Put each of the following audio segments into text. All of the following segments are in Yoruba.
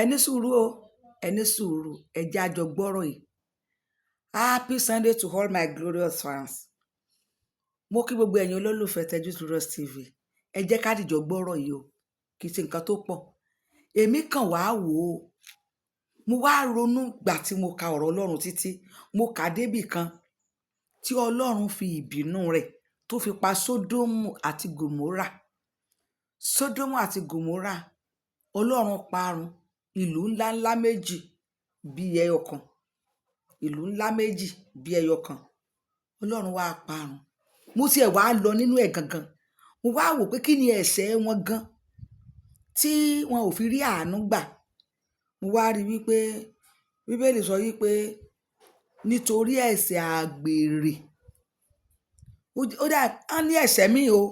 ẹni sùúrù o ẹni sùúrù ẹjẹ àjọ gbọ́rọ̀ yìí. Happy Sunday to all my glorious fans. Mo kí gbogbo ẹ̀yin olólùfẹ́ Tejusluros TV. Ẹ jẹ́ ká dìjọ gbọ́rọ̀ yìí o, kì í ṣe nǹkan tó pọ̀. Èmi kàn wá wò ó, mo wá ronú gbà tí mo ka ọ̀rọ̀ Ọlọ́run títí, mo kà débì kan tí Ọlọ́run fi ìbínú rẹ̀ tó fi pa Sódómù àti Gòmórà. Sódómù àti Gòmórà, Ọlọ́run parun ìlú ńláńlá méjì bí ẹyọ kan. Ìlú ńlá méjì bí ẹyọ kan. Ọlọ́run wá parun. Mo tiẹ̀ wá lọ nínú ẹ̀ gangan. Mo wá wò pé kí ni ẹ̀ṣẹ̀ wọn gan tí wọn ò fi rí àánú gbà. Mo wá rí wípé Bíbélì sọ wípé nítorí ẹ̀ṣẹ̀ àgbèrè. Ó dà á ní ẹ̀ṣẹ̀ míì o,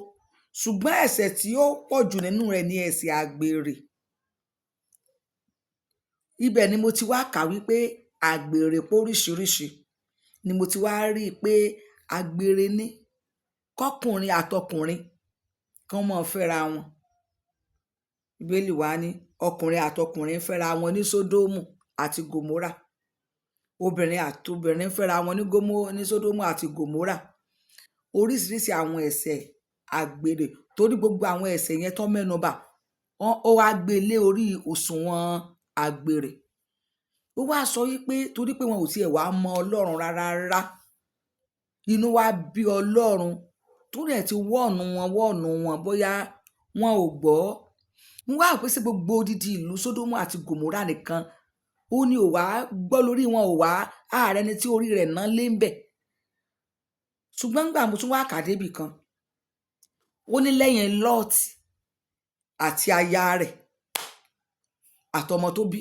ṣùgbọ́n ẹ̀ṣẹ̀ tí ó pọ̀ jù nínú rẹ̀ ni ẹ̀ṣẹ̀ àgbèrè. Ibẹ̀ ni mo ti wá kà wípé àgbèrè póríṣiríṣi, ni mo ti wá rí i pé àgbèrè ní kọkùnrin àtọkùnrin kan máa fẹ́ra wọn. Bíbélì wá ní ọkùnrin àtọkùnrin fẹ́ra wọn ní Sódómù àti Gòmórà. Obìnrin àtobìnrin fẹ́ra wọn ní Sódómù àti Gòmórà. Oríṣiríṣi àwọn ẹ̀ṣẹ̀ àgbèrè, torí gbogbo àwọn ẹ̀ṣẹ̀ yẹn tó mẹ́nubà ó wá gbé lé orí òṣùwọ̀n àgbèrè. Ó wá sọ wípé torí pé wọn ò tiẹ̀ wá mọ Ọlọ́run rárá, inú wá bí Ọlọ́run tó rẹ̀ ti wọ́ọ̀nù wọn bóyá wọn ò gbọ́. Mo wá rò pé sí gbogbo odidi ìlú Sódómù àti Gòmórà nìkan ó ní ò wá gbọ́ lórí wọn, ò wá ààrẹ ni tí orí rẹ̀ náà lé ń bẹ̀. Ṣùgbọ́n nígbà mo tún wá kà débì kan, ó ní lẹ́yìn Lọ́ọ̀tì àti aya rẹ̀ àtọmọ tó bí.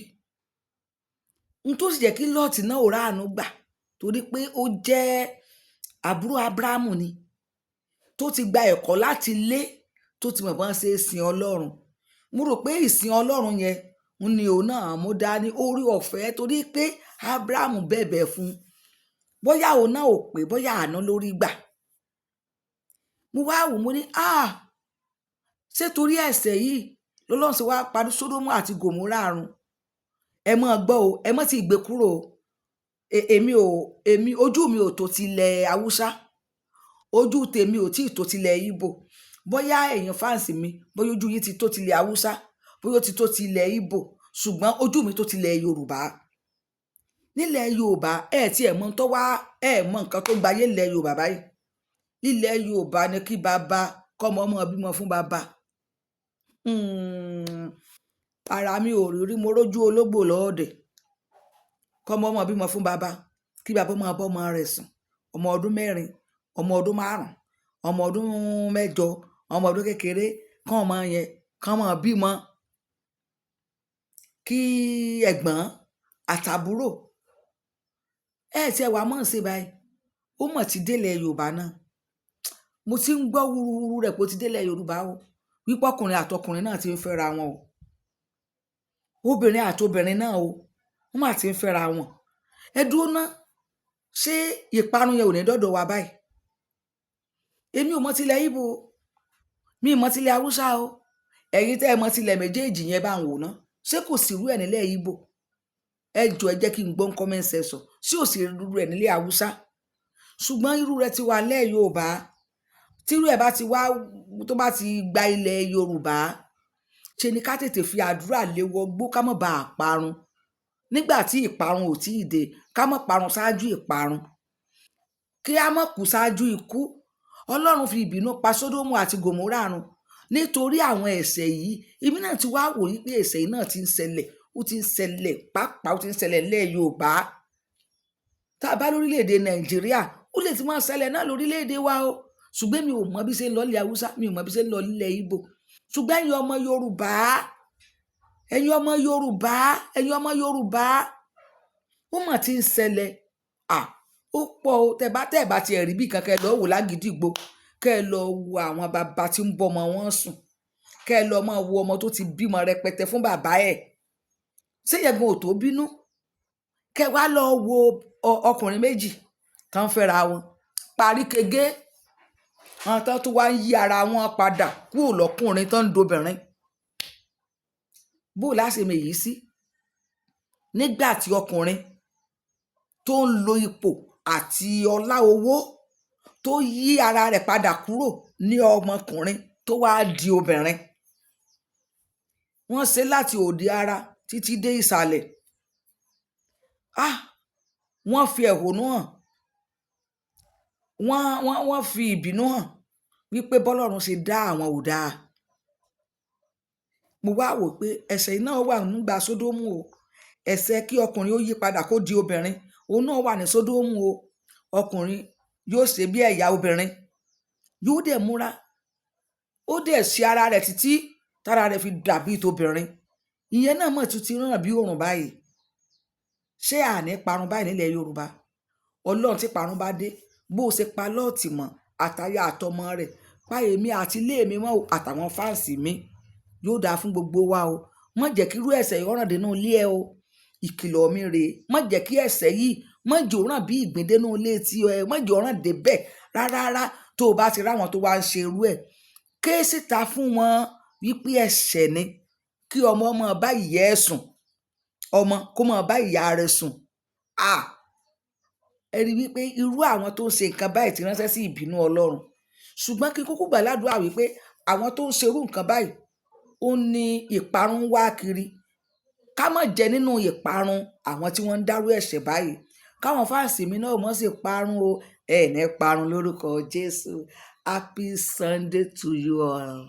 N tó sì jẹ́ kí Lọ́ọ̀tì náà ò ráàánú gbà torí pé ó jẹ́ àbúrò Ábúráhámù ni, tó ti gba ẹ̀kọ́ láti ilé, tó ti mọ̀ bọ́n ṣe sin Ọlọ́run. Mo rò pé ìsìn Ọlọ́run yẹn ni òun náà mú dání orí ọ̀fẹ́ torí pé Ábúráhámù bẹ̀bẹ̀ fún un. Bóyá òun náà ò pé bóyá àánú lórí gbà. Mo wá wò mo ní ṣé torí ẹ̀ṣẹ̀ yìí lọ́lọ́run ṣe wá parí Sódómù àti Gòmórà run. Ẹ máa gbọ́ o, ẹ má ti gbé kúrò o. Èmi ojú mi ò tó tilẹ̀ Haúsá, ojú tèmi ò tí ì tó tilẹ̀ Ìgbò. Bóyá ẹ̀yin fáǹsì mi, bóyá ojú yín ti tó tilẹ̀ Haúsá, bóyá ó ti tó tilẹ̀ Ìgbò, ṣùgbọ́n ojú mi tó tilẹ̀ Yorùbá. Nílẹ̀ Yorùbá tí ẹ̀ mọ̀ tó wá mọ̀ nǹkan tó gbayé ilẹ̀ Yorùbá báyìí. Ilẹ̀ Yorùbá ni kí bàbá kọ́mọ ọmọ bímọ fún bàbá. Ara mi ò rí mo rójú ológbò lọ́ọ̀dẹ̀. Kọ́mọ ọmọ bímọ fún bàbá, kí bàbá máa bọ́ ọmọ rẹ̀ sùn. Ọmọ ọdún 4, ọmọ ọdún 5, ọmọ ọdún 8, ọmọ ọdún kékeré, kán ọmọ yẹn kán máa bímọ. Kí ẹ̀gbọ́n àtàbúrò tí ẹ wá mọ̀ ṣe báyìí. Ó mọ̀ ti délẹ̀ Yorùbá náà. Mo ti ń gbọ́ wúruwúru rẹ̀ pé ó ti délẹ̀ Yorùbá o. Wípé ọkùnrin àtọkùnrin náà ti ń fẹ́ra wọn o. Obìnrin àtobìnrin náà o, wọ́n máa ti ń fẹ́ra wọn. Ẹ dúró ná, ṣé ìparun yẹn ò ní dọ́dọ̀ wa báyìí? Èmi ò mọ̀ tilẹ̀ Ìgbò, mi ò mọ̀ tilẹ̀ Haúsá o. Ẹ̀yin tẹ́ ẹ mọ̀ tilẹ̀ méjèèjì yẹn bá ń wò ná. Ṣé kò sí irú ẹ̀ nílẹ̀ Ìgbò? Ẹ jọ̀ọ́ ẹ jẹ́ kí n gbọ́ comment section. Ṣé ò sí irú ẹ̀ nílẹ̀ Haúsá? Ṣùgbọ́n irú rẹ̀ ti wà nílẹ̀ Yorùbá. Tí irú ẹ̀ bá ti wá tó bá ti gba ilẹ̀ Yorùbá, ṣe ni ká tètè fi àdúrà lé wọgbó ká má bàa parun. Nígbà tí ìparun ò tí ì dé, ká má parun ṣáájú ìparun. Kí a má kú ṣáájú ikú. Ọlọ́run fi ìbínú pa Sódómù àti Gòmórà run nítorí àwọn ẹ̀ṣẹ̀ yìí. Èmi náà ti wá wò wípé ẹ̀ṣẹ̀ yìí náà ti ń ṣẹlẹ̀, ó ti ń ṣẹlẹ̀ pàápàá, ó ti ń ṣẹlẹ̀ nílẹ̀ Yorùbá. Tá a bá lórílẹ̀-èdè Nàìjíríà, ó lè ti máa ṣẹlẹ̀ náà lórílẹ̀-èdè wa o. Ṣùgbọ́n mi ò mọ̀ bí ṣe ń lọ ilẹ̀ Haúsá, mi ò mọ̀ bí ṣe ń lọ ilẹ̀ Ìgbò. Ṣùgbọ́n ẹ̀yin ọmọ Yorùbá, ó mà ti ń ṣẹlẹ̀. Ó pọ̀ o. Tẹ́ bá ti ẹ̀rí bí kankan lọ wò lágídígbò, kẹ́ ẹ lọ wo àwọn bàbá tí ń bọ́ ọmọ wọn sùn. Kẹ́ ẹ lọ máa wo ọmọ tó ti bímọ rẹpẹtẹ fún bàbá ẹ̀. Ṣé yẹn gan ò tó bínú? Kẹ́ wá lọ wo ọkùnrin méjì tán fẹ́ra wọn. Parí kege. Àwọn tán tó wá ń yí ara wọn padà kúrò lọ́kùnrin tán ń dobìnrin. Bó láṣẹ mèyí sí? nígbà tí ọkùnrin tó ń lo ipò àti ọlá owó tó yí ara rẹ̀ padà kúrò ní ọmọkùnrin tó wá di obìnrin. Wọ́n ṣe láti òde ara títí dé ìsàlẹ̀. Wọ́n fi ẹ̀hónú hàn, wọ́n fi ìbínú hàn wípé bọ́lọ́run ṣe dá àwọn ò dáa. Mo wá wò pé ẹ̀ṣẹ̀ náà wà nígbà Sódómù o. Ẹ̀ṣẹ̀ kí ọkùnrin ó yí padà kó di obìnrin, òun náà wà ní Sódómù o. Ọkùnrin yóò ṣe bí ẹ̀yà obìnrin, yóò dẹ̀ múra, ó dẹ̀ ṣe ara rẹ̀ títí tára rẹ̀ fi dàbí tobìnrin. Ìyẹn náà mọ̀ tún ti ràn bí òrùn báyìí. Ṣé àní parun báyìí nílẹ̀ Yorùbá? Ọlọ́run tí parun bá dé, bó o ṣe pa Lọ́ọ̀tì mọ́ àtaya àtọmọ rẹ̀, pa èmi àti ilé mi mọ́ àtàwọn fáǹsì mi, yóò dáa fún gbogbo wa o. Má jẹ́ kí irú ẹ̀ṣẹ̀ yìí ràn dénú ilé ẹ o. Ìkìlọ̀ mi rèé, má jẹ́ kí ẹ̀ṣẹ̀ yìí, má jẹ́ ó ràn bí ìgbín dénú ilé tí ẹ, má jẹ́ ó ràn débẹ̀ rárá. Tó o bá ti ráwọn tó wá ń ṣe irú ẹ̀, ké síta fún wọn wípé ẹ̀ṣẹ̀ ni. Kí ọmọ bá ìyá ẹ̀ sùn, ọmọ kó máa bá ìyá rẹ̀ sùn. Ẹ rí wípé irú àwọn tó ń ṣe nǹkan báyìí ti ránṣẹ́ sí ìbínú Ọlọ́run. Ṣùgbọ́n kí kúkú gbà ládùúrà wípé àwọn tó ń ṣerú nǹkan báyìí, ó ní ìparun wá kiri. Ká má jẹ nínú ìparun àwọn tí wọ́n ń dárú ẹ̀ṣẹ̀ báyìí. Káwọn fáǹsì mi náà mọ̀ sí parun o. Ẹ ní parun lórúkọ Jésù. Happy Sunday to you all.